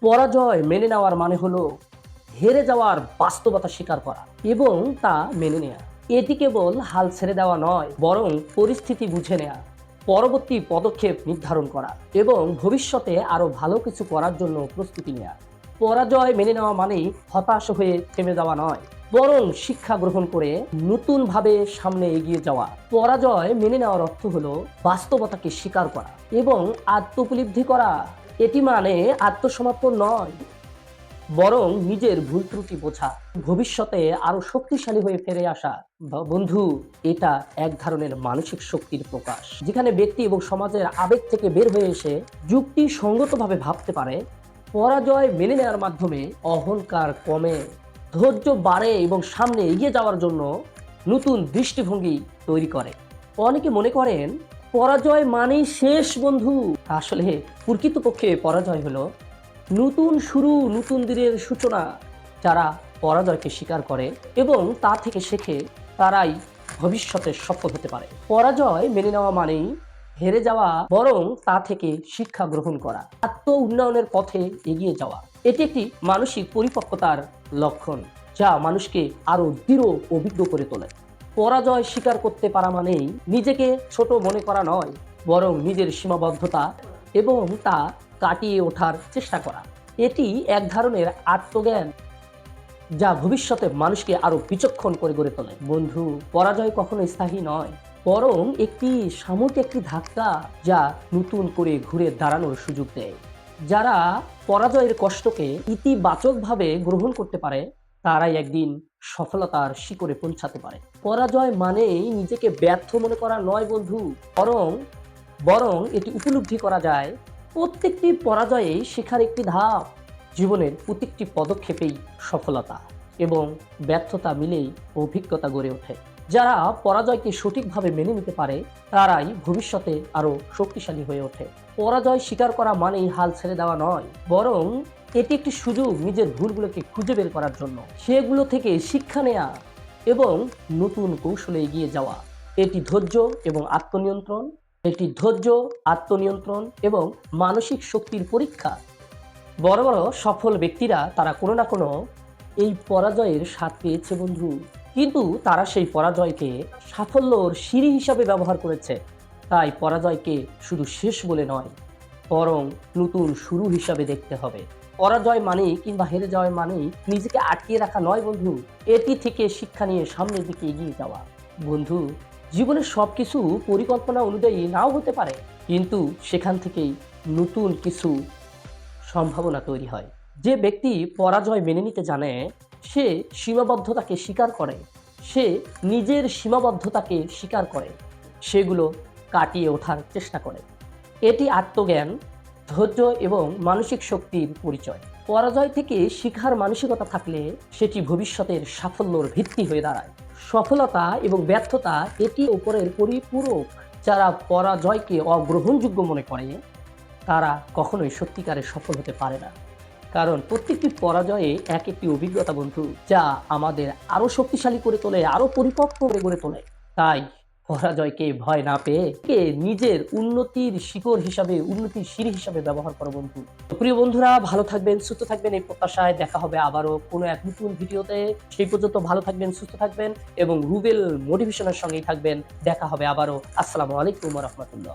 পরাজয় মেনে নেওয়ার মানে হলো হেরে যাওয়ার বাস্তবতা স্বীকার করা এবং তা মেনে নেওয়া। এটি কেবল হাল ছেড়ে দেওয়া নয়, বরং পরিস্থিতি বুঝে নেওয়া, পরবর্তী পদক্ষেপ নির্ধারণ করা এবং ভবিষ্যতে আরো ভালো কিছু করার জন্য প্রস্তুতি নেওয়া। পরাজয় মেনে নেওয়া মানেই হতাশ হয়ে থেমে যাওয়া নয়, বরং শিক্ষা গ্রহণ করে নতুনভাবে সামনে এগিয়ে যাওয়া। পরাজয় মেনে নেওয়ার অর্থ হলো বাস্তবতাকে স্বীকার করা এবং আত্মোপলব্ধি করা। এটি মানে আত্মসমর্পণ নয়, বরং নিজের ভুল ত্রুটি বোঝা, ভবিষ্যতে আরো শক্তিশালী হয়ে ফিরে আসা। বন্ধু, এটা এক ধরনের মানসিক শক্তির প্রকাশ, যেখানে ব্যক্তি এবং সমাজের আবেগ থেকে বের হয়ে এসে যুক্তিসঙ্গতভাবে ভাবতে পারে। পরাজয় মেনে নেওয়ার মাধ্যমে অহংকার কমে, ধৈর্য বাড়ে এবং সামনে এগিয়ে যাওয়ার জন্য নতুন দৃষ্টিভঙ্গি তৈরি করে। অনেকে মনে করেন পরাজয় মানেই শেষ। বন্ধু, আসলে প্রকৃতপক্ষে পরাজয় হলো নতুন শুরু, নতুন দিনের সূচনা। যারা পরাজয়কে স্বীকার করে এবং তা থেকে শেখে, তারাই ভবিষ্যতে সফল হতে পারে। পরাজয় মেনে নেওয়া মানেই হেরে যাওয়া, বরং তা থেকে শিক্ষা গ্রহণ করা, আত্ম উন্নয়নের পথে এগিয়ে যাওয়া। এটি একটি মানসিক পরিপক্কতার লক্ষণ, যা মানুষকে আরো দৃঢ় অভিজ্ঞ করে তোলে। পরাজয় স্বীকার করতে পারা মানেই নিজেকে ছোট মনে করা নয়, বরং নিজের সীমাবদ্ধতা এবং তা কাটিয়ে ওঠার চেষ্টা করা। এটি এক ধরনের আত্মজ্ঞান, যা ভবিষ্যতে মানুষকে আরো বিচক্ষণ করে গড়ে তোলে। বন্ধু, পরাজয় কখনো স্থায়ী নয়, বরং একটি সাময়িক একটি ধাক্কা, যা নতুন করে ঘুরে দাঁড়ানোর সুযোগ দেয়। যারা পরাজয়ের কষ্টকে ইতিবাচকভাবে গ্রহণ করতে পারে, তারাই একদিন সফলতার শিখরে পৌঁছাতে পারে। পরাজয় মানেই নিজেকে ব্যর্থ মনে করা নয় বন্ধু, বরং বরং এটি উপলব্ধি করা যায় প্রত্যেকটি পরাজয়েই শেখার একটি ধাপ। জীবনের প্রত্যেকটি পদক্ষেপেই সফলতা এবং ব্যর্থতা মিলেই অভিজ্ঞতা গড়ে ওঠে। যারা পরাজয়কে সঠিকভাবে মেনে নিতে পারে, তারাই ভবিষ্যতে আরো শক্তিশালী হয়ে ওঠে। পরাজয় স্বীকার করা মানেই হাল ছেড়ে দেওয়া নয়, বরং এটি একটি সুযোগ নিজের ভুলগুলোকে খুঁজে বের করার জন্য, সেগুলো থেকে শিক্ষা নেওয়া এবং নতুন কৌশলে এগিয়ে যাওয়া। এটি ধৈর্য এবং আত্মনিয়ন্ত্রণ, এবং মানসিক শক্তির পরীক্ষা। বড় বড় সফল ব্যক্তিরা তারা কোনো না কোনো এই পরাজয়ের স্বাদ পেয়েছে বন্ধু, কিন্তু তারা সেই পরাজয়কে সাফল্যর সিঁড়ি হিসাবে ব্যবহার করেছে। তাই পরাজয়কে শুধু শেষ বলে নয়, বরং নতুন শুরু হিসাবে দেখতে হবে। পরাজয় মানেই কিংবা হেরে যাওয়া মানেই নিজেকে আটকিয়ে রাখা নয় বন্ধু, এটি থেকে শিক্ষা নিয়ে সামনের দিকে এগিয়ে যাওয়া। বন্ধু, জীবনের সবকিছু পরিকল্পনা অনুযায়ী নাও হতে পারে, কিন্তু সেখান থেকেই নতুন কিছু সম্ভাবনা তৈরি হয়। যে ব্যক্তি পরাজয় মেনে নিতে জানে, সে সীমাবদ্ধতাকে স্বীকার করে, সে নিজের সীমাবদ্ধতাকে স্বীকার করে, সেগুলো কাটিয়ে ওঠার চেষ্টা করে। এটি আত্মজ্ঞান, ধৈর্য এবং মানসিক শক্তির পরিচয়। পরাজয় থেকে শিক্ষার মানসিকতা থাকলে সেটি ভবিষ্যতের সাফল্যর ভিত্তি হয়ে দাঁড়ায়। সফলতা এবং ব্যর্থতা এটি উপরের পরিপূরক। যারা পরাজয়কে অগ্রহণযোগ্য মনে করে, তারা কখনোই সত্যিকারের সফল হতে পারে না। কারণ প্রত্যেকটি পরাজয়ে এক একটি অভিজ্ঞতা বন্ধু, যা আমাদের আরো শক্তিশালী করে তোলে, আরো পরিপক্ক করে গড়ে তোলে। তাই পরাজয়কে ভয় না পেয়ে নিজের উন্নতির শিখর হিসাবে, উন্নতির সিঁড়ি হিসাবে ব্যবহার করো বন্ধু। প্রিয় বন্ধুরা, ভালো থাকবেন, সুস্থ থাকবেন, এই প্রত্যাশায় দেখা হবে আবারও কোনো এক নতুন ভিডিওতে। সেই পর্যন্ত ভালো থাকবেন, সুস্থ থাকবেন এবং রুবেল মোটিভেশনের সঙ্গেই থাকবেন। দেখা হবে আবারও। আসসালামু আলাইকুম ওয়া রাহমাতুল্লাহ।